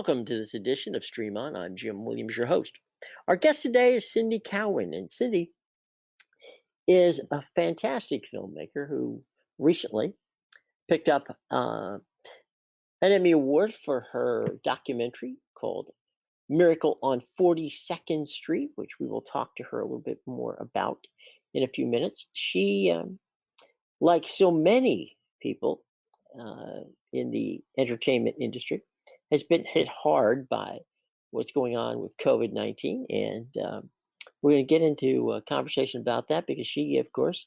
Welcome to this edition of Stream On. I'm Jim Williams, your host. Our guest today is Cindy Cowan, and Cindy is a fantastic filmmaker who recently picked up an Emmy Award for her documentary called Miracle on 42nd Street, which we will talk to her a little bit more about in a few minutes. She, like so many people in the entertainment industry, has been hit hard by what's going on with COVID-19. And we're going to get into a conversation about that because she, of course,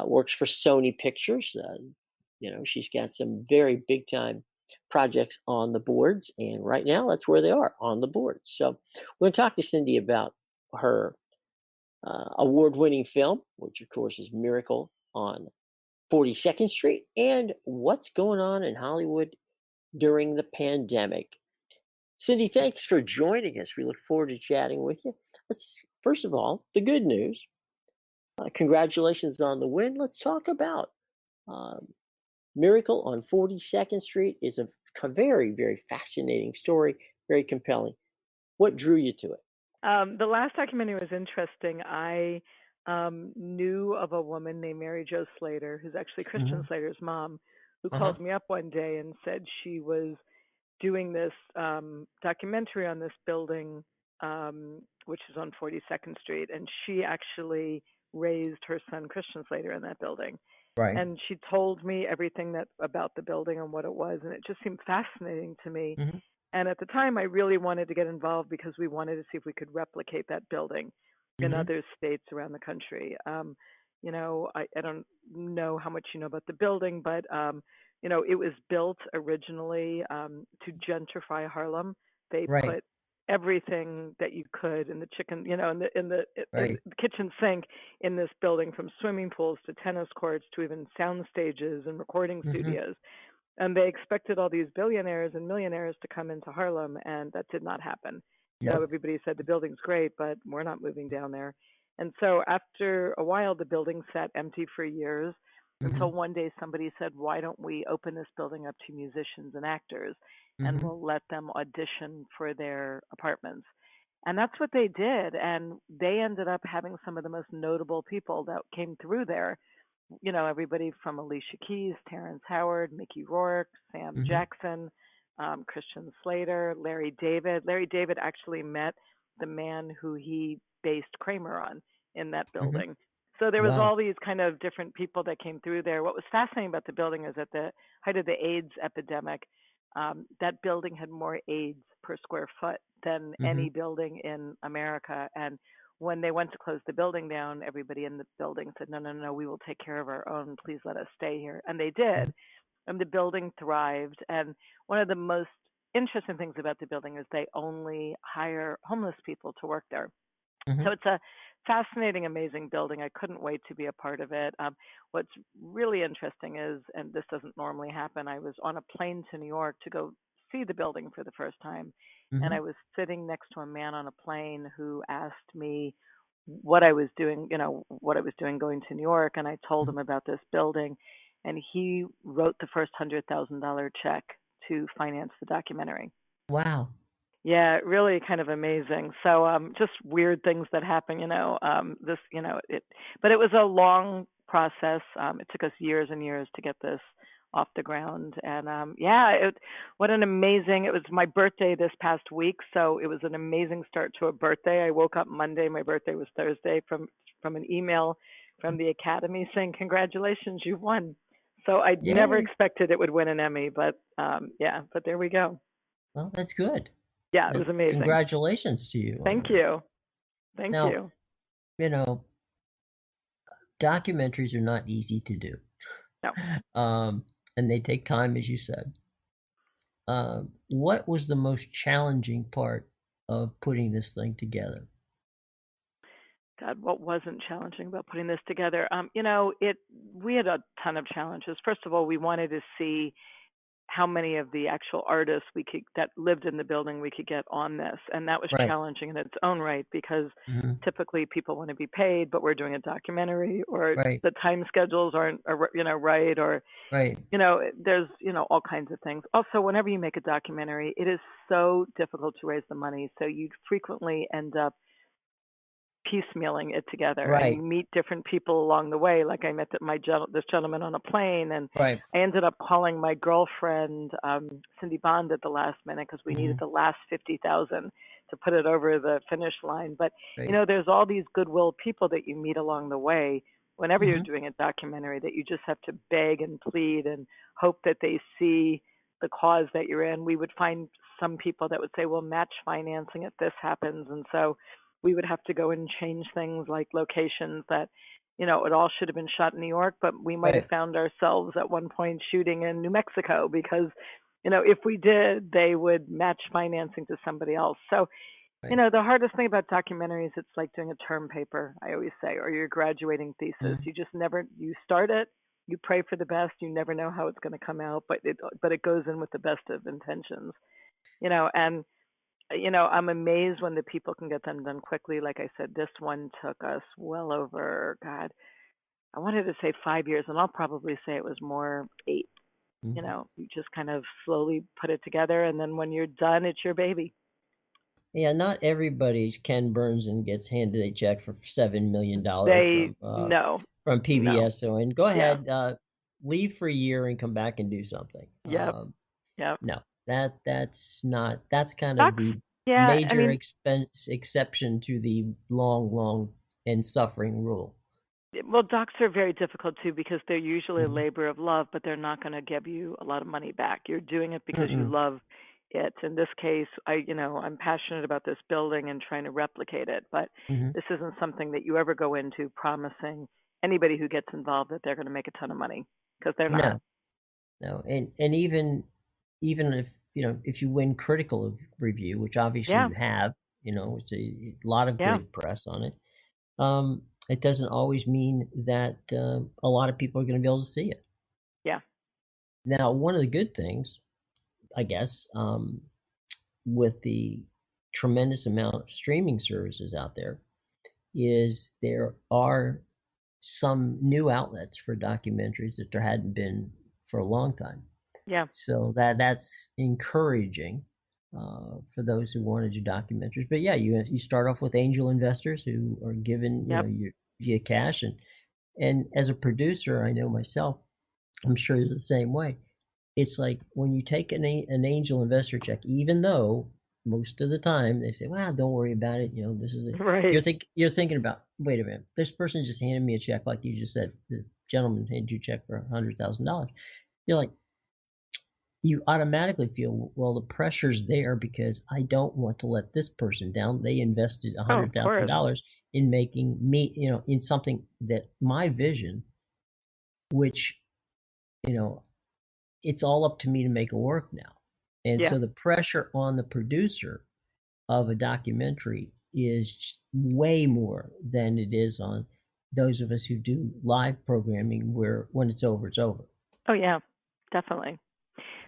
works for Sony Pictures. She's got some very big time projects on the boards. And right now, that's where they are, on the boards. So we're going to talk to Cindy about her award-winning film, which, of course, is Miracle on 42nd Street, and what's going on in Hollywood during the pandemic. Cindy, thanks for joining us. We look forward to chatting with you. Let's first of all, the good news. Congratulations on the win. Let's talk about Miracle on 42nd Street. Is a very, very fascinating story, very compelling. What drew you to it? The last documentary was interesting. I knew of a woman named Mary Jo Slater, who's actually Christian Slater's mom, who called me up one day and said she was doing this documentary on this building, which is on 42nd Street, and she actually raised her son Christian Slater in that building. Right. And she told me everything about the building and what it was, and it just seemed fascinating to me. And at the time, I really wanted to get involved because we wanted to see if we could replicate that building in other states around the country. I don't know how much you know about the building, but it was built originally to gentrify Harlem. They put everything that you could in the in the kitchen sink in this building, from swimming pools to tennis courts to even sound stages and recording studios. And they expected all these billionaires and millionaires to come into Harlem, and that did not happen. So everybody said the building's great, but we're not moving down there. And so after a while, the building sat empty for years until one day somebody said, why don't we open this building up to musicians and actors, and we'll let them audition for their apartments. And that's what they did. And they ended up having some of the most notable people that came through there. Everybody from Alicia Keys, Terrence Howard, Mickey Rourke, Sam Jackson, Christian Slater, Larry David. Larry David actually met the man who he based Kramer on in that building. So there was all these kind of different people that came through there. What was fascinating about the building is at the height of the AIDS epidemic, that building had more AIDS per square foot than any building in America. And when they went to close the building down, everybody in the building said, no, we will take care of our own. Please let us stay here. And they did. And the building thrived. And one of the most interesting things about the building is they only hire homeless people to work there. So it's a fascinating, amazing building. I couldn't wait to be a part of it. What's really interesting is, and this doesn't normally happen, I was on a plane to New York to go see the building for the first time. And I was sitting next to a man on a plane who asked me what I was doing, going to New York. And I told him about this building. And he wrote the first $100,000 check to finance the documentary. Wow. Yeah, really kind of amazing. So just weird things that happen, but it was a long process. It took us years and years to get this off the ground. And it was my birthday this past week. So it was an amazing start to a birthday. I woke up Monday. My birthday was Thursday from an email from the Academy saying, congratulations, you've won. So I never expected it would win an Emmy, but there we go. Well, that's good. Yeah, it was amazing. Congratulations to you. Thank you. Thank you. Documentaries are not easy to do. No. And they take time, as you said. What was the most challenging part of putting this thing together? God, what wasn't challenging about putting this together? We had a ton of challenges. First of all, we wanted to see how many of the actual artists that lived in the building we could get on this, and that was Right. challenging in its own right, because Mm-hmm. typically people want to be paid, but we're doing a documentary, or Right. the time schedules aren't right, or Right. there's all kinds of things. Also, whenever you make a documentary, it is so difficult to raise the money, so you frequently end up piecemealing it together, and Right. you meet different people along the way. Like I met this gentleman on a plane, and Right. I ended up calling my girlfriend Cindy Bond at the last minute because we Mm-hmm. needed the last 50,000 to put it over the finish line. But Right. there's all these goodwill people that you meet along the way whenever you're Mm-hmm. doing a documentary, that you just have to beg and plead and hope that they see the cause that you're in. We would find some people that would say, well, match financing if this happens. And so we would have to go and change things like locations that, it all should have been shot in New York, but we might have Right. found ourselves at one point shooting in New Mexico because, if we did, they would match financing to somebody else. So, Right. the hardest thing about documentaries, it's like doing a term paper, I always say, or your graduating thesis. Mm-hmm. You just never, you start it, you pray for the best, you never know how it's going to come out, but it goes in with the best of intentions, and I'm amazed when the people can get them done quickly. Like I said, this one took us well over, God, I wanted to say 5 years, and I'll probably say it was more 8. Mm-hmm. You just kind of slowly put it together, and then when you're done, it's your baby. Yeah, not everybody's Ken Burns and gets handed a check for $7 million No, from no. PBS. So, and go Yeah. ahead, leave for a year and come back and do something. Yep. Yep. No, that's not. That's kind of Docs, the yeah, I major mean, expense exception to the long and suffering rule. well, docs are very difficult too because they're usually a Mm-hmm. labor of love, but they're not going to give you a lot of money back. You're doing it because you Mm-mm. love it. In this case, I'm passionate about this building and trying to replicate it, but Mm-hmm. this isn't something that you ever go into promising anybody who gets involved that they're going to make a ton of money, because they're not. No, no, and even if if you win critical review, which obviously Yeah. you have, it's a lot of Yeah. great press on it. It doesn't always mean that a lot of people are going to be able to see it. Yeah. Now, one of the good things, I guess, with the tremendous amount of streaming services out there, is there are some new outlets for documentaries that there hadn't been for a long time. Yeah. So that's encouraging for those who want to do documentaries. But yeah, you start off with angel investors who are given Yep. you cash, and as a producer, I know myself, I'm sure it's the same way. It's like when you take an angel investor check, even though most of the time they say, "Well, don't worry about it. This is it." Right. You're thinking about, wait a minute, this person just handed me a check, like you just said, the gentleman handed you a check for $100,000. You're like, you automatically feel, well, the pressure's there because I don't want to let this person down. They invested a Oh, hundred of thousand course. dollars in making me, in something that my vision, which you know it's all up to me to make it work now. And Yeah. so the pressure on the producer of a documentary is way more than it is on those of us who do live programming, where when it's over, it's over. Oh, yeah. Definitely.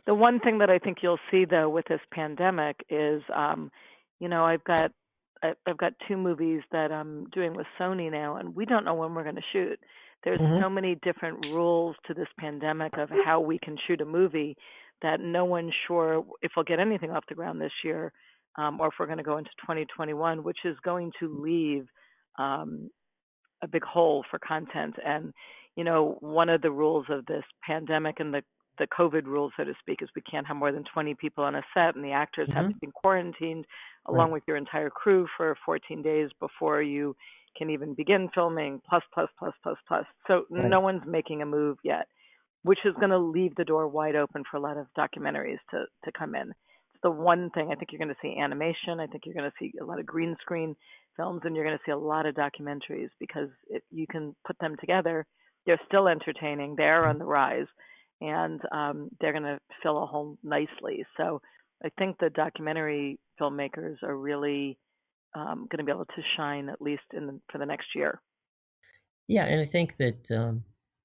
The one thing that I think you'll see though with this pandemic is, I've got 2 movies that I'm doing with Sony now, and we don't know when we're going to shoot. There's Mm-hmm. so many different rules to this pandemic of how we can shoot a movie that no one's sure if we'll get anything off the ground this year, or if we're going to go into 2021, which is going to leave um, a big hole for content. And one of the rules of this pandemic and the COVID rules, so to speak, is we can't have more than 20 people on a set, and the actors have Mm-hmm. to be quarantined Right. along with your entire crew for 14 days before you can even begin filming. Plus, plus, plus, plus, plus. So Right. no one's making a move yet, which is going to leave the door wide open for a lot of documentaries to come in. It's the one thing. I think you're going to see animation. I think you're going to see a lot of green screen films, and you're going to see a lot of documentaries because you can put them together. They're still entertaining. They're on the rise, and they're going to fill a hole nicely. So I think the documentary filmmakers are really going to be able to shine, at least for the next year. Yeah, and I think that,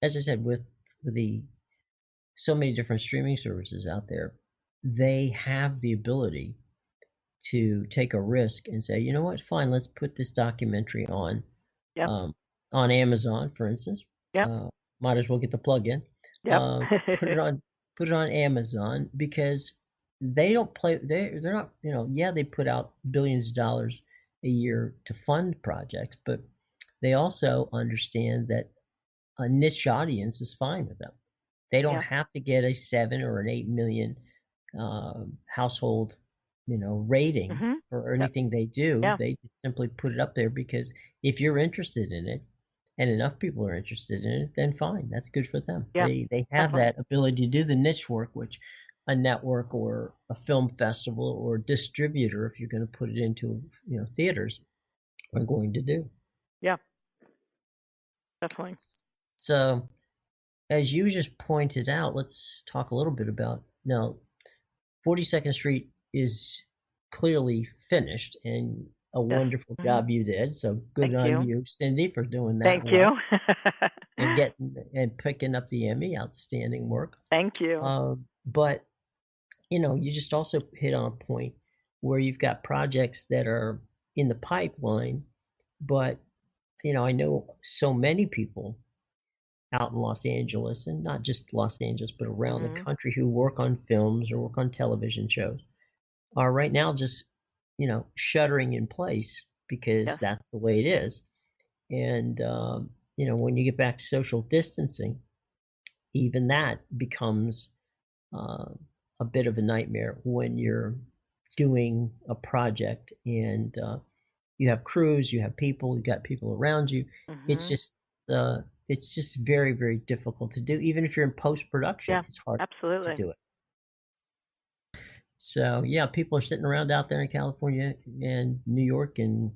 as I said, with the so many different streaming services out there, they have the ability to take a risk and say, you know what, fine, let's put this documentary Yep. um, on Amazon, for instance. Yep. Uh, might as well get the plug in. Yep. Put it on Amazon because they don't play. They're not. Yeah, they put out billions of dollars a year to fund projects, but they also understand that a niche audience is fine with them. They don't Yep. have to get a 7 or 8 million household, rating Mhm. for Yep. anything they do. Yeah. They just simply put it up there because if you're interested in it and enough people are interested in it, then fine, that's good for them. Yeah. They have Definitely. that ability to do the niche work, which a network or a film festival or distributor, if you're going to put it into theaters, are going to do. Yeah. Definitely. So, as you just pointed out, let's talk a little bit about now. 42nd Street is clearly finished and a Yes. wonderful Mhm. job you did. So good Thank on you. you, Cindy, for doing that Thank well you. and getting and picking up the Emmy. Outstanding work. Thank you. But you just also hit on a point where you've got projects that are in the pipeline, but I know so many people out in Los Angeles, and not just Los Angeles, but around the Mhm. country who work on films or work on television shows are right now just, shuttering in place because Yes. that's the way it is. And, when you get back to social distancing, even that becomes uh, a bit of a nightmare when you're doing a project and you have crews, you have people, you got people around you. It's Mhm. just, it's just very, very difficult to do. Even if you're in post production, Yeah. it's hard to Absolutely. do it. So yeah, people are sitting around out there in California and New York and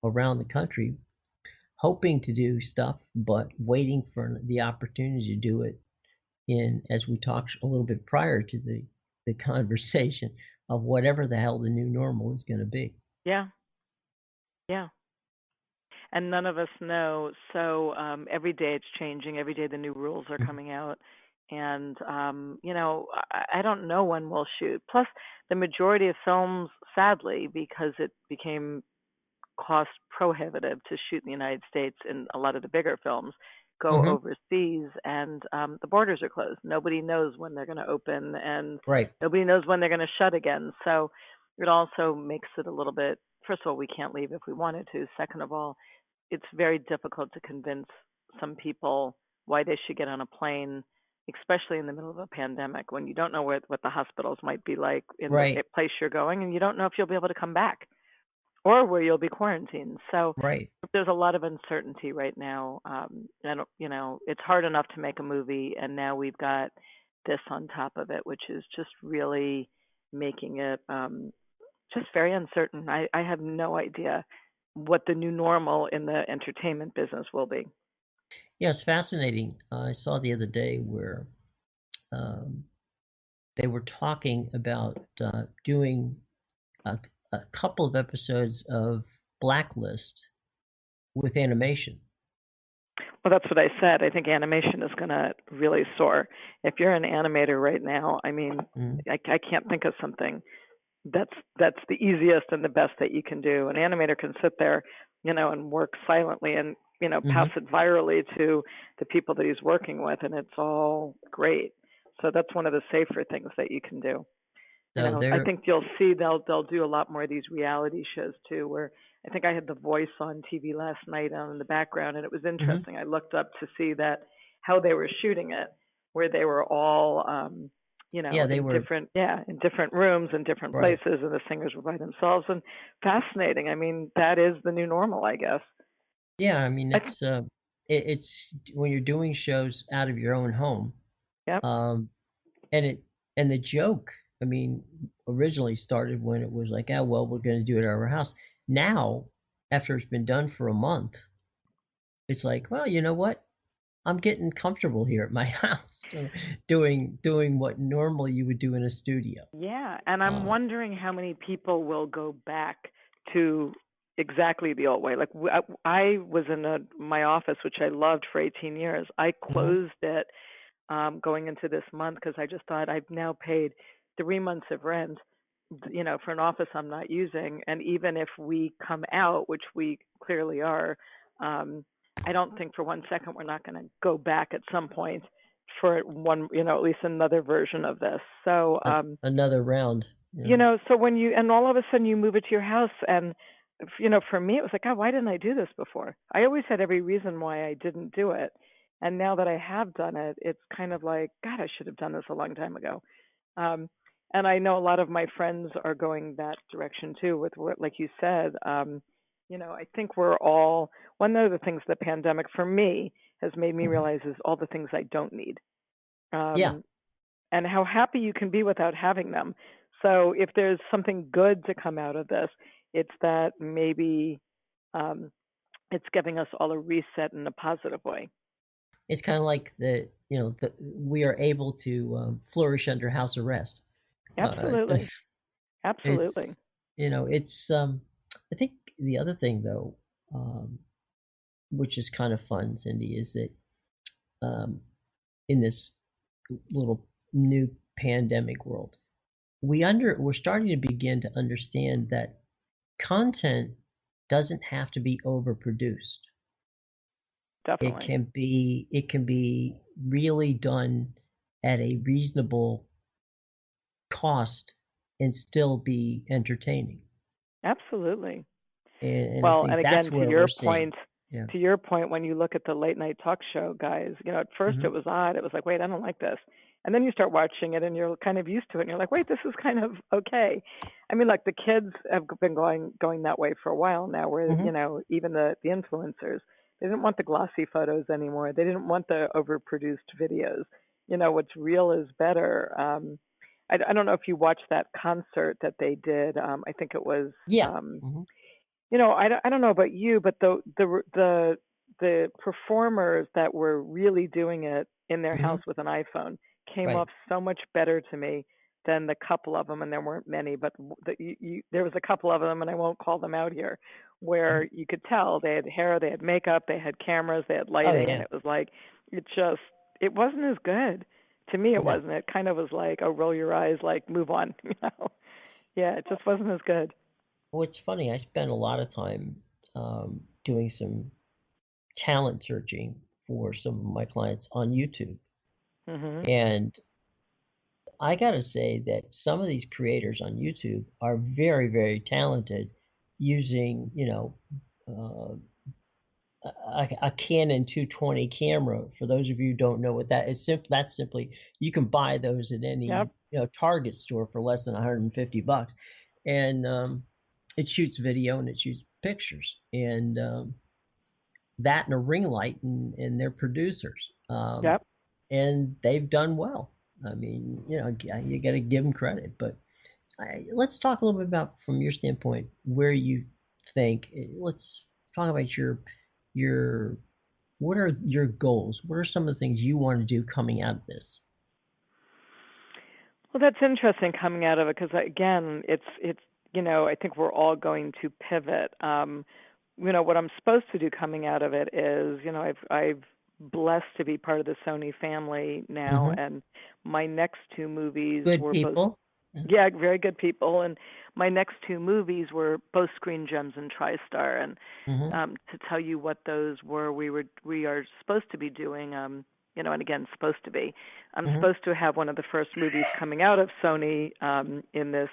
around the country hoping to do stuff, but waiting for the opportunity to do it in, as we talked a little bit prior to the conversation of whatever the hell the new normal is going to be. Yeah. Yeah. And none of us know. So every day it's changing. Every day the new rules are Mhm. coming out. And, I don't know when we'll shoot. Plus, the majority of films, sadly, because it became cost prohibitive to shoot in the United States and a lot of the bigger films go Mhm. overseas and the borders are closed. Nobody knows when they're going to open and Right. nobody knows when they're going to shut again. So it also makes it a little bit, first of all, we can't leave if we wanted to. Second of all, it's very difficult to convince some people why they should get on a plane, especially in the middle of a pandemic when you don't know what the hospitals might be like in the Right. place you're going and you don't know if you'll be able to come back or where you'll be quarantined. So Right. there's a lot of uncertainty right now. And, it's hard enough to make a movie, and now we've got this on top of it, which is just really making it just very uncertain. I have no idea what the new normal in the entertainment business will be. Yeah, it's fascinating. I saw the other day where um, they were talking about doing a, a couple of episodes of Blacklist with animation. Well, that's what I said. I think animation is going to really soar. If you're an animator right now, I mean, Mm-hmm. I can't think of something that's the easiest and the best that you can do. An animator can sit there, and work silently and Mm-hmm. pass it virally to the people that he's working with, and it's all great. So that's one of the safer things that you can do. So I they're think you'll see they'll do a lot more of these reality shows too. Where I think I had The Voice on TV last night in the background, and it was mhm. interesting. I looked up to see that how they were shooting it, where they were all Yeah, they in were different rooms and different right. places, and the singers were by themselves. And fascinating. I mean, that is the new normal, I guess. Yeah, I mean I, it's when you're doing shows out of your own home. yep. Um, and the joke, I mean, originally started when it was like, oh well, we're going to do it at our house. Now, after it's been done for a month, it's like, well, you know what? I'm getting comfortable here at my house, so doing what normally you would do in a studio. Yeah, and I'm Um, wondering how many people will go back to exactly the old way. Like I was in my office, which I loved for 18 years. I mhm. closed it going into this month because I just thought I've now paid 3 months of rent, for an office I'm not using. And even if we come out, which we clearly are, I don't think for 1 second we're not going to go back at some point for one, at least another version of this. So, another round. Yeah. so and all of a sudden you move it to your house, and, for me, it was like, God, why didn't I do this before? I always had every reason why I didn't do it. And now that I have done it, it's kind of like, God, I should have done this a long time ago. Um, and I know a lot of my friends are going that direction too, with what, like you said, I think we're all, one of the things the pandemic for me has made me realize is all the things I don't need. Yeah. And how happy you can be without having them. So if there's something good to come out of this, it's that maybe it's giving us all a reset in a positive way. It's kind of like we are able to flourish under house arrest. Absolutely. Absolutely. It's I think the other thing though, which is kind of fun, Cindy, is that in this little new pandemic world, we're starting to begin to understand that content doesn't have to be overproduced. Definitely. It can be really done at a reasonable cost and still be entertaining. Absolutely. And Well, I think and that's again, where we're seeing. Yeah. to your point, when you look at the late night talk show guys, at first it was odd. It was like, wait, I don't like this. And then you start watching it and you're kind of used to it and you're like, wait, this is kind of okay. I mean, like the kids have been going that way for a while now, where, even the influencers, they didn't want the glossy photos anymore. They didn't want the overproduced videos. What's real is better. I don't know if you watched that concert that they did. I think it was, Yeah. I don't know about you, but the performers that were really doing it in their house with an iPhone came Right. off so much better to me than the couple of them, and there weren't many, but there was a couple of them, and I won't call them out here, where you could tell they had hair, they had makeup, they had cameras, they had lighting, and it was like, it wasn't as good. To me, it wasn't. It kind of was like, oh, roll your eyes, like, move on, Yeah, it just wasn't as good. Well, it's funny. I spent a lot of time doing some talent searching for some of my clients on YouTube. And I got to say that some of these creators on YouTube are very, very talented using, a Canon 220 camera. For those of you who don't know what that is, that's simply, you can buy those at any Target store for less than $150, and it shoots video and it shoots pictures, and that and a ring light, and they're producers, and they've done well. I mean, you got to give them credit, but let's talk a little bit about, from your standpoint, where you think. Let's talk about your what are your goals? What are some of the things you want to do coming out of this? Well, that's interesting coming out of it, because again, it's I think we're all going to pivot. What I'm supposed to do coming out of it is, I've blessed to be part of the Sony family now, and my next two movies Good were people. Yeah, very good people. And my next two movies were both Screen Gems and TriStar. And to tell you what those were, we are supposed to be doing, and again, supposed to be. I'm supposed to have one of the first movies coming out of Sony in this,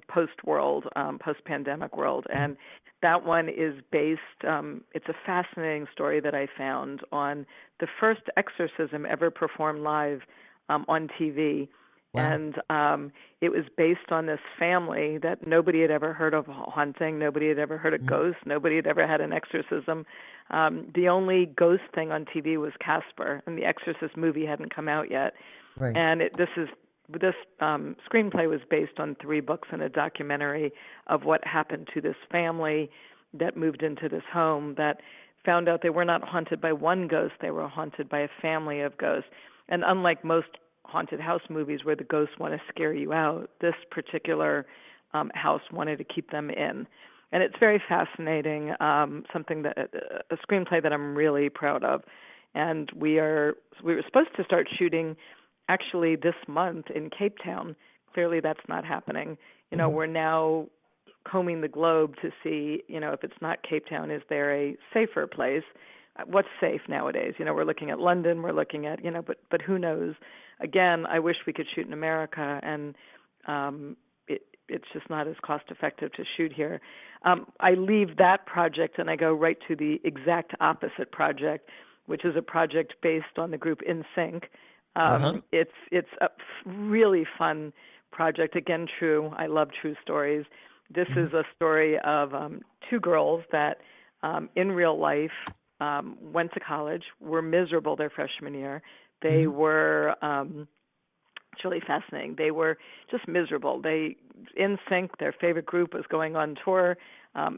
post-world, post-pandemic world. And that one is based, it's a fascinating story that I found on the first exorcism ever performed live on TV. Wow. And it was based on this family that nobody had ever heard of haunting, nobody had ever heard of ghosts, nobody had ever had an exorcism. The only ghost thing on TV was Casper, and the Exorcist movie hadn't come out yet. Right. And this screenplay was based on 3 books and a documentary of what happened to this family that moved into this home that found out they were not haunted by one ghost, they were haunted by a family of ghosts. And unlike most haunted house movies where the ghosts want to scare you out, this particular house wanted to keep them in. And it's very fascinating, something that a screenplay that I'm really proud of. and we were supposed to start shooting actually this month in Cape Town. Clearly, that's not happening. We're now combing the globe to see, if it's not Cape Town, is there a safer place? What's safe nowadays? We're looking at London, we're looking at, but who knows? Again, I wish we could shoot in America, and it's just not as cost effective to shoot here. I leave that project and I go right to the exact opposite project, which is a project based on the group NSYNC. It's a really fun project. Again, true. I love true stories. This is a story of two girls that in real life went to college, were miserable their freshman year. They were, it's really fascinating. They were just miserable. NSYNC, their favorite group, was going on tour.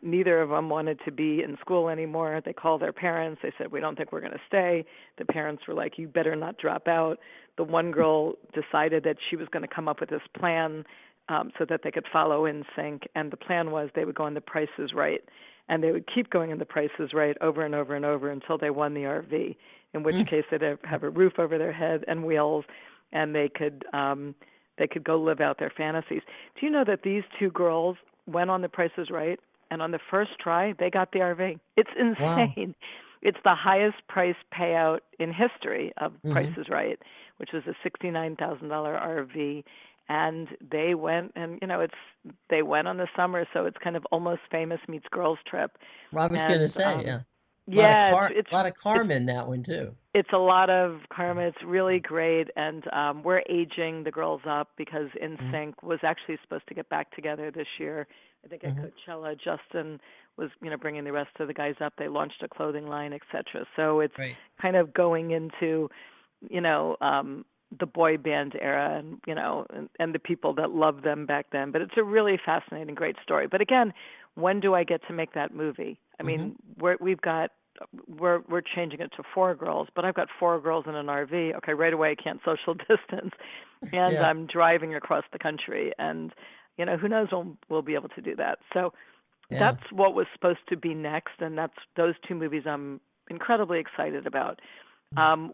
Neither of them wanted to be in school anymore. They called their parents. They said, we don't think we're going to stay. The parents were like, you better not drop out. The one girl decided that she was going to come up with this plan so that they could follow NSYNC. And the plan was they would go on The Price is Right. And they would keep going in The Price is Right over and over and over until they won the RV, in which case they'd have a roof over their head and wheels, and they could go live out their fantasies. Do you know that these two girls went on The Price is Right, and on the first try, they got the RV? It's insane. Wow. It's the highest price payout in history of Price is Right, which is a $69,000 RV. And they went, and they went on the summer, so it's kind of Almost Famous meets Girls Trip. Well, I was going to say, yeah. A lot of karma in that one too. It's a lot of karma. It's really great, and we're aging the girls up because NSYNC was actually supposed to get back together this year. I think at Coachella, Justin was bringing the rest of the guys up. They launched a clothing line, etc. So it's kind of going into the boy band era, and the people that loved them back then. But it's a really fascinating, great story. But again, when do I get to make that movie? I mean, we're changing it to 4 girls, but I've got 4 girls in an RV. Okay, right away I can't social distance, and I'm driving across the country, and who knows when we'll be able to do that. So that's what was supposed to be next, and that's those 2 movies I'm incredibly excited about.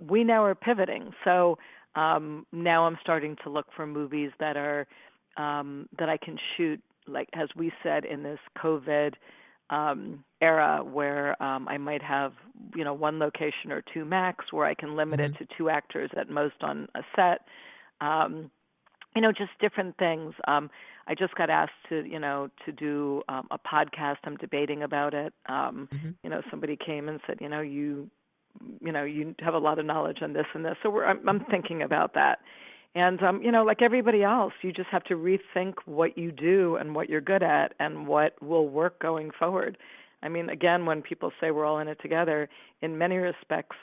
We now are pivoting, so now I'm starting to look for movies that are that I can shoot, like as we said, in this COVID era, where I might have 1 location or 2 max, where I can limit it to 2 actors at most on a set. Just different things. I just got asked to do a podcast. I'm debating about it. Somebody came and said, you have a lot of knowledge on this and this. So I'm thinking about that. And, like everybody else, you just have to rethink what you do and what you're good at and what will work going forward. I mean, again, when people say we're all in it together, in many respects,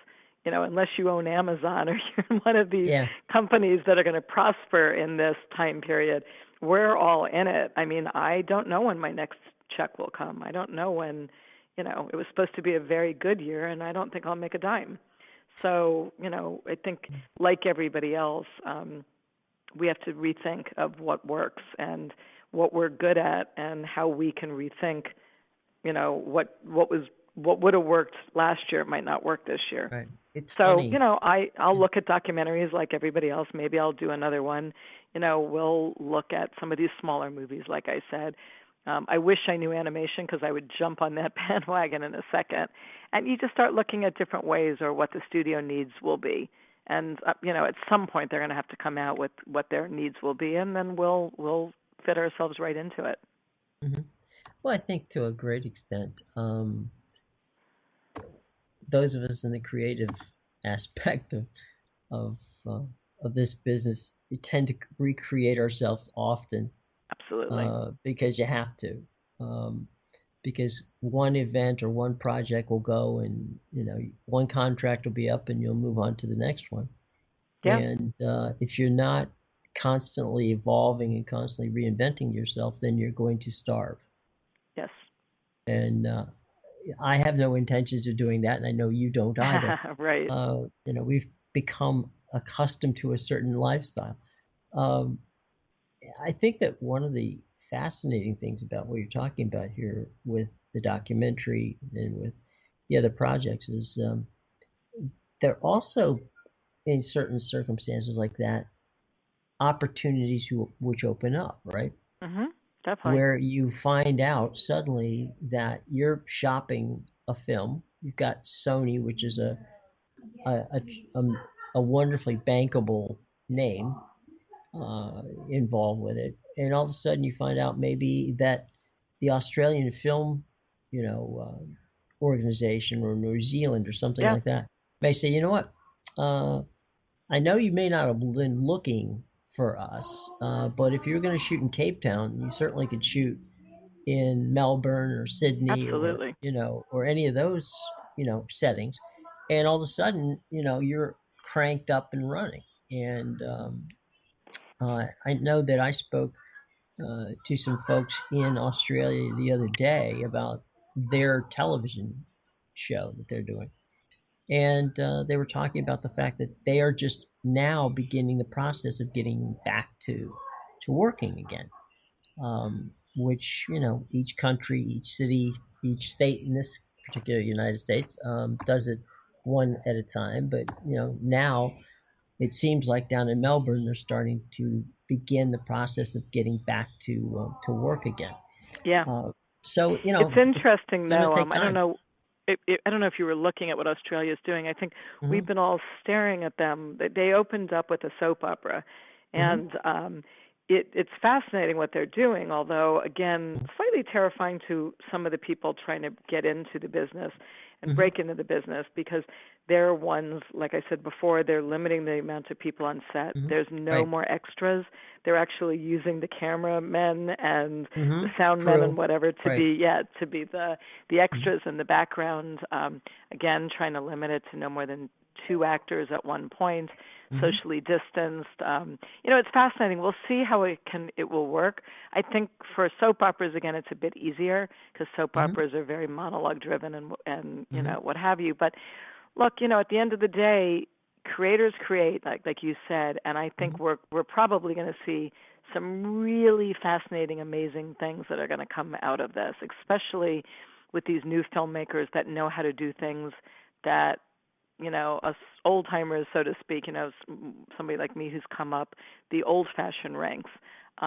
unless you own Amazon or you're in one of these companies that are going to prosper in this time period, we're all in it. I mean, I don't know when my next check will come. I don't know when, it was supposed to be a very good year, and I don't think I'll make a dime. So, I think like everybody else, we have to rethink of what works and what we're good at and how we can rethink, what would have worked last year. It might not work this year. Right. It's so, funny. I'll look at documentaries like everybody else. Maybe I'll do another one. We'll look at some of these smaller movies, like I said. I wish I knew animation because I would jump on that bandwagon in a second. And you just start looking at different ways or what the studio needs will be. And, at some point they're going to have to come out with what their needs will be, and then we'll fit ourselves right into it. Well, I think to a great extent, those of us in the creative aspect of this business tend to recreate ourselves often. Absolutely. Because you have to. Because one event or one project will go, and one contract will be up, and you'll move on to the next one. Yeah. And if you're not constantly evolving and constantly reinventing yourself, then you're going to starve. Yes. And I have no intentions of doing that, and I know you don't either. Right. We've become accustomed to a certain lifestyle. I think that one of the fascinating things about what you're talking about here with the documentary and with the other projects is there are also, in certain circumstances like that, opportunities which open up, right? Mhm. Definitely. Where you find out suddenly that you're shopping a film. You've got Sony, which is a, a, a wonderfully bankable name involved with it, and all of a sudden you find out maybe that the Australian film, organization, or New Zealand or something Yeah. like that, may say, you know what, I know you may not have been looking for us, but if you're going to shoot in Cape Town, you certainly could shoot in Melbourne or Sydney, or Absolutely. or any of those settings, and all of a sudden you're cranked up and running. And I know that I spoke to some folks in Australia the other day about their television show that they're doing, and they were talking about the fact that they are just now beginning the process of getting back to working again, which each country, each city, each state in this particular United States does it one at a time. But now it seems like down in Melbourne they're starting to begin the process of getting back to work again. Yeah. Uh, so It's it's interesting going to though. take I don't time. know. I don't know if you were looking at what Australia's doing. I think we've Hmm. been all staring at them. They opened up with a soap opera, Hmm. and it's fascinating what they're doing. Although, again, slightly terrifying to some of the people trying to get into the business and Hmm. break into the business, because they're ones, like I said before, they're limiting the amount of people on set. Hmm. There's no Right. more extras. They're actually using the cameramen and Hmm. the sound men and Crew. whatever Right. to be the extras in the background. Again, trying to limit it to no more than two actors at one point, Hmm. socially distanced. It's fascinating. We'll see how it will work. I think for soap operas, again, it's a bit easier because soap Hmm. operas are very monologue driven and Hmm. what have you. But look, at the end of the day, creators create, like you said, and I think Hmm. we're probably going to see some really fascinating, amazing things that are going to come out of this, especially with these new filmmakers that know how to do things that us old timers, so to speak, somebody like me who's come up the old fashioned ranks,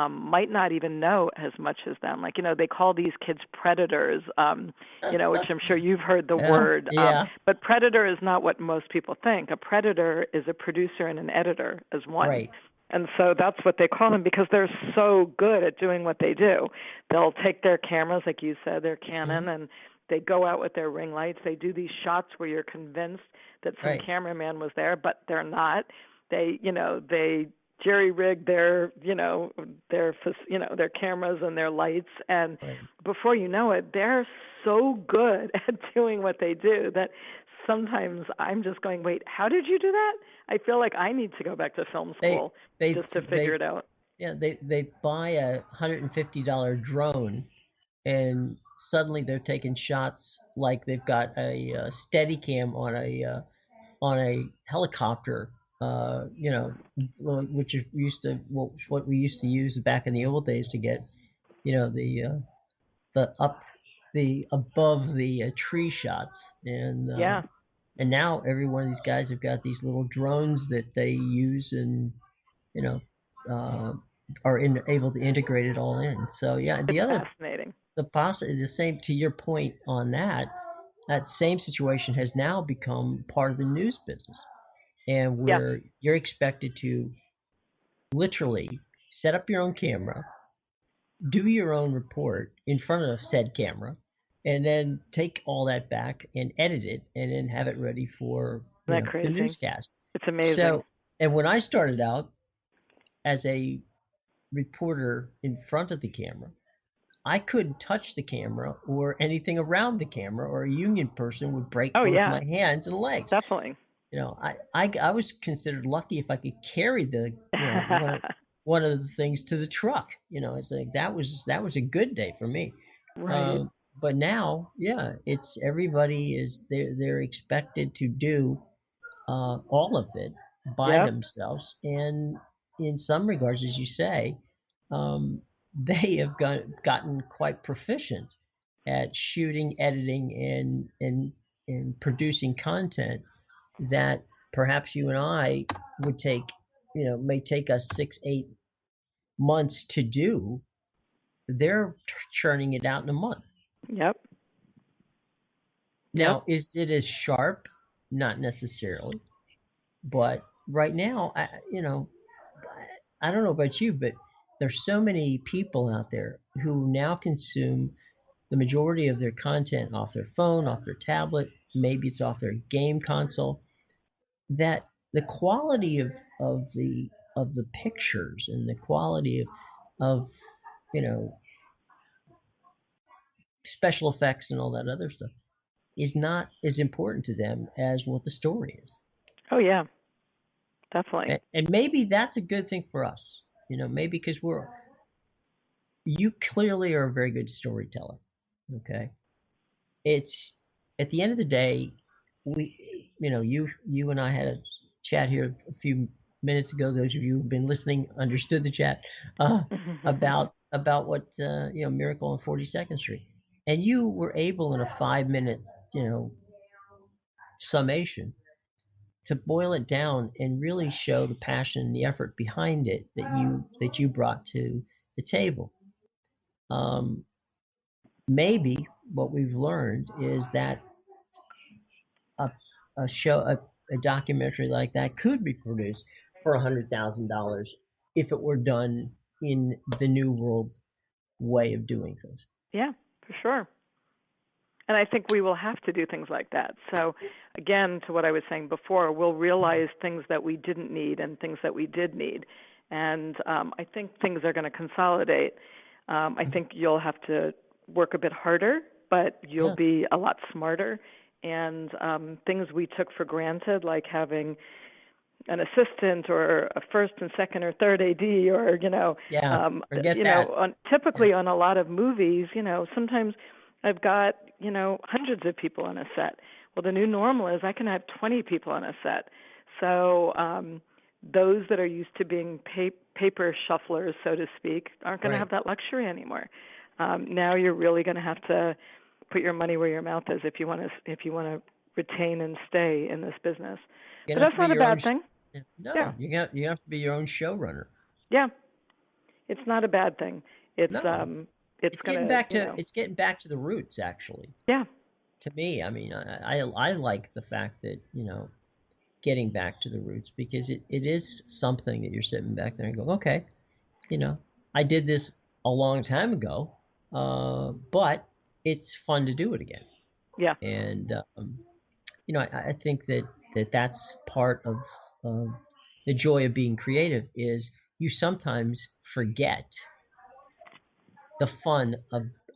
might not even know as much as them. Like, they call these kids predators, which I'm sure you've heard the Yeah. word. Yeah. But predator is not what most people think. A predator is a producer and an editor as one. Right. And so that's what they call them because they're so good at doing what they do. They'll take their cameras, like you said, their Hmm. Canon, and they go out with their ring lights. They do these shots where you're convinced that some Right. cameraman was there, but they're not. They jerry rig their cameras and their lights, and Right. before you know it, they're so good at doing what they do that sometimes I'm just going, wait, how did you do that? I feel like I need to go back to film They school they just to figure they it out. yeah, they buy $150 drone, and suddenly they're taking shots like they've got a steady cam on a helicopter, which is used to what we used to use back in the old days to get the up the above the tree shots, Yeah, and now every one of these guys have got these little drones that they use, and you know uh, are able to integrate it all in. So yeah, it's fascinating. the same, to your point on that, that same situation has now become part of the news business, and Yeah, where you're expected to literally set up your own camera, do your own report in front of said camera, and then take all that back and edit it, and then have it ready for isn't that the crazy? newscast. It's amazing. So, and when I started out as a reporter in front of the camera, I couldn't touch the camera or anything around the camera, or a union person would break Oh both yeah, my hands and legs. definitely. I was considered lucky if I could carry the one of the things to the truck. It's like that was a good day for me. Right. But now, yeah, it's everybody is they're expected to do all of it by Yep. themselves, and in some regards, as you say, they have gotten quite proficient at shooting, editing, and producing content that perhaps you and I would take, may take us 6-8 months to do, they're churning it out in a month. Yep. Now, is it as sharp? Not necessarily, but right now, I don't know about you, but there's so many people out there who now consume the majority of their content off their phone, off their tablet, maybe it's off their game console, that the quality of the pictures and the quality of you know special effects and all that other stuff is not as important to them as what the story is. Oh yeah, definitely. And maybe that's a good thing for us, maybe because you clearly are a very good storyteller. Okay. It's at the end of the day, you and I had a chat here a few minutes ago. Those of you who've been listening understood the chat about what Miracle on 42nd Street, and you were able in a 5-minute summation to boil it down and really show the passion and the effort behind it that you brought to the table. Maybe what we've learned is that a documentary like that could be produced for $100,000 if it were done in the new world way of doing things. Yeah, for sure. And I think we will have to do things like that. So again, to what I was saying before, we'll realize things that we didn't need and things that we did need. And I think things are going to consolidate. I think you'll have to work a bit harder, but you'll be a lot smarter. And things we took for granted, like having an assistant or a first and second or third AD, or typically on a lot of movies, sometimes I've got hundreds of people on a set. Well, the new normal is I can have 20 people on a set. So those that are used to being paper shufflers, so to speak, aren't going to have that luxury anymore. Now you're really going to have to put your money where your mouth is if you want to retain and stay in this business. But that's not a bad thing. No, you have to be your own showrunner. Yeah, it's not a bad thing. It's getting back to the roots, actually. Yeah. To me, I mean, I like the fact that getting back to the roots, because it is something that you're sitting back there and go, okay, I did this a long time ago, but it's fun to do it again. Yeah. And I think that's part of the joy of being creative, is you sometimes forget the fun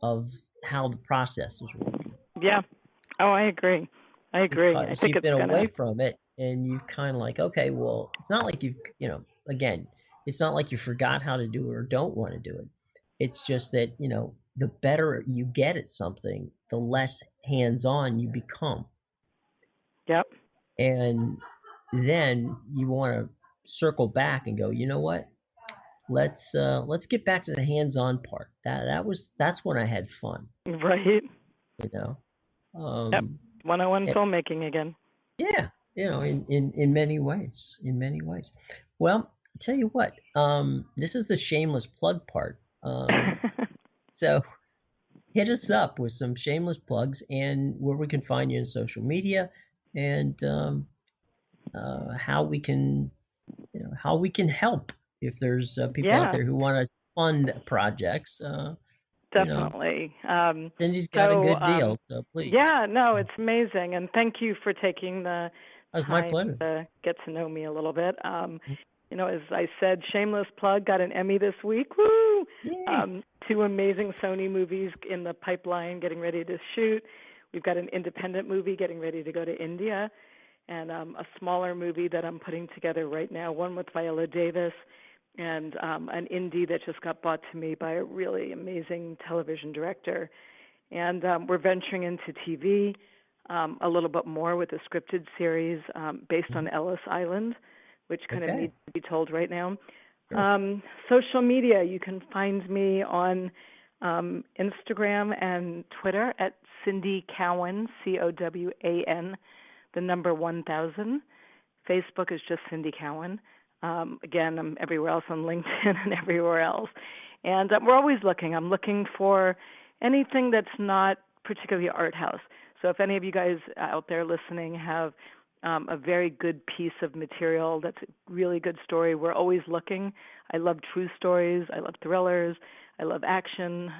of how the process is working. Yeah. Oh, I agree. Because I think you've been away from it, and you kind of like, okay, well, it's not like again, it's not like you forgot how to do it or don't want to do it. It's just that, the better you get at something, the less hands-on you become. Yep. And then you want to circle back and go, you know what? Let's get back to the hands-on part. That's when I had fun. Right. Yep. 101 filmmaking again. Yeah, in many ways. In many ways. Well, I'll tell you what. This is the shameless plug part. So hit us up with some shameless plugs and where we can find you in social media, and how we can help if there's people out there who want to fund projects. Definitely. Cindy's got a good deal, so please. Yeah, no, it's amazing, and thank you for taking the time to get to know me a little bit. As I said, shameless plug, got an Emmy this week. Woo! 2 amazing Sony movies in the pipeline, getting ready to shoot. We've got an independent movie getting ready to go to India, and a smaller movie that I'm putting together right now, one with Viola Davis, and an indie that just got bought to me by a really amazing television director. And we're venturing into TV a little bit more with a scripted series based on Ellis Island, which kind of needs to be told right now. Sure. Social media, you can find me on Instagram and Twitter at Cindy Cowan, Cowan. the number 1000. Facebook is just Cindy Cowan. Again, I'm everywhere else on LinkedIn and everywhere else. And we're always looking. I'm looking for anything that's not particularly art house. So if any of you guys out there listening have a very good piece of material that's a really good story, we're always looking. I love true stories. I love thrillers. I love action.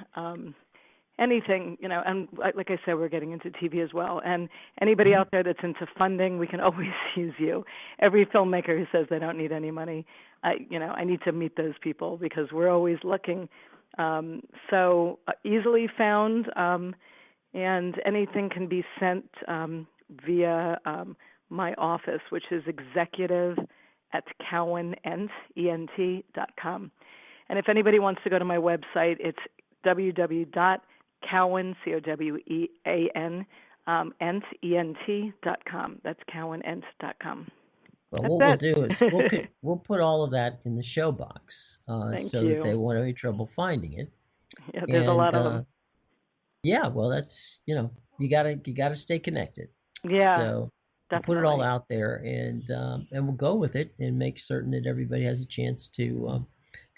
Anything, and like I said, we're getting into TV as well. And anybody out there that's into funding, we can always use you. Every filmmaker who says they don't need any money, I need to meet those people because we're always looking. So easily found, and anything can be sent via my office, which is executive@cowanent.com. And if anybody wants to go to my website, it's www.cowan, COWEAN, ent.com. That's cowanent.com. Well, what we'll do is we'll put all of that in the show box so that they won't have any trouble finding it. Yeah, there's a lot of them. Yeah, well, that's you gotta stay connected. Yeah, so we'll put it all out there, and we'll go with it and make certain that everybody has a chance to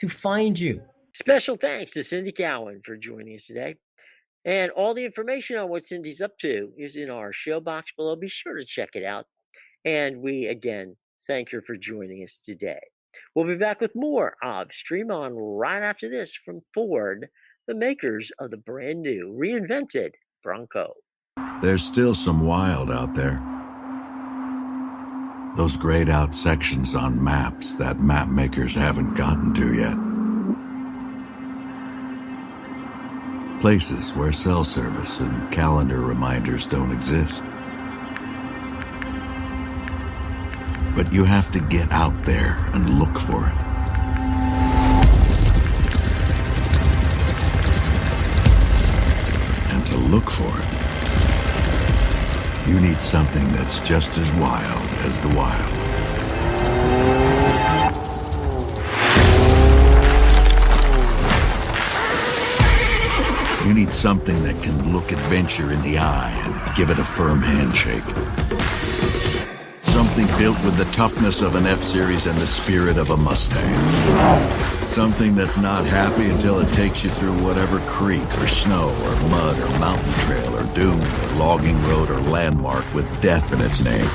find you. Special thanks to Cindy Cowan for joining us today. And all the information on what Cindy's up to is in our show box below. Be sure to check it out. And we, again, thank her for joining us today. We'll be back with more of Stream On right after this from Ford, the makers of the brand new, reinvented Bronco. There's still some wild out there. Those grayed out sections on maps that map makers haven't gotten to yet. Places where cell service and calendar reminders don't exist. But you have to get out there and look for it. And to look for it, you need something that's just as wild as the wild. You need something that can look adventure in the eye and give it a firm handshake. Something built with the toughness of an F-Series and the spirit of a Mustang. Something that's not happy until it takes you through whatever creek or snow or mud or mountain trail or dune or logging road or landmark with death in its name.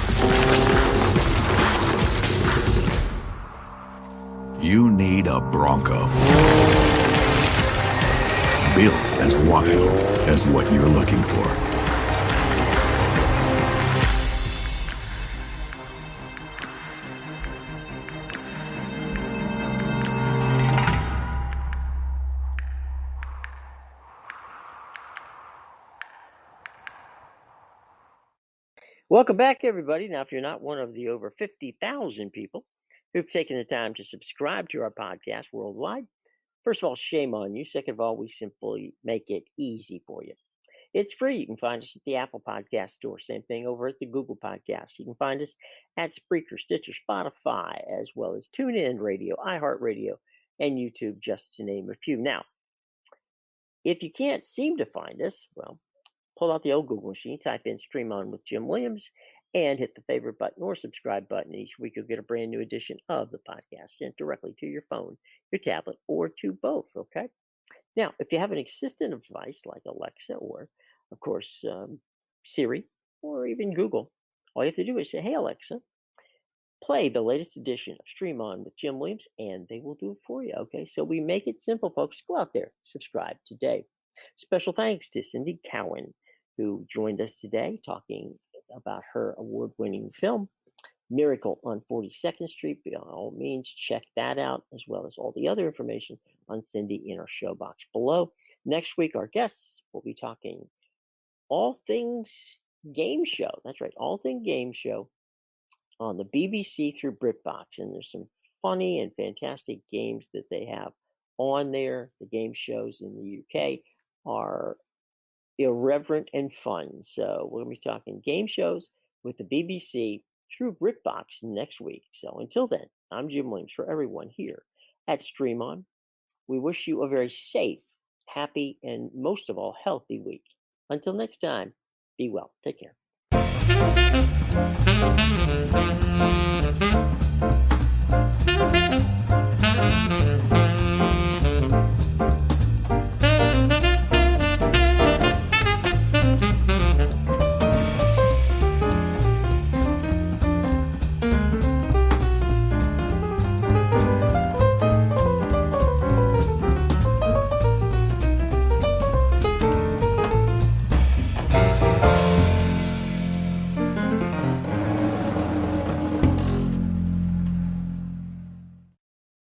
You need a Bronco. Built as wild as what you're looking for. Welcome back, everybody. Now, if you're not one of the over 50,000 people who've taken the time to subscribe to our podcast worldwide, first of all, shame on you. Second of all, we simply make it easy for you. It's free. You can find us at the Apple Podcast Store. Same thing over at the Google Podcast. You can find us at Spreaker, Stitcher, Spotify, as well as TuneIn Radio, iHeartRadio, and YouTube, just to name a few. Now, if you can't seem to find us, well, pull out the old Google machine, type in Stream On with Jim Williams, and hit the favorite button or subscribe button. Each week you'll get a brand new edition of the podcast sent directly to your phone, your tablet, or to both, okay? Now, if you have an existing device like Alexa or, of course, Siri or even Google, all you have to do is say, hey, Alexa, play the latest edition of Stream On with Jim Williams, and they will do it for you, okay? So we make it simple, folks. Go out there, subscribe today. Special thanks to Cindy Cowan, who joined us today talking about her award-winning film, Miracle on 42nd Street. By all means, check that out, as well as all the other information on Cindy in our show box below. Next week, our guests will be talking all things game show. That's right, all things game show on the BBC through BritBox. And there's some funny and fantastic games that they have on there. The game shows in the UK are irreverent and fun. So we're going to be talking game shows with the BBC through BritBox next week. So until then, I'm Jim Williams for everyone here at Stream On. We wish you a very safe, happy, and most of all, healthy week. Until next time, be well. Take care. Bye.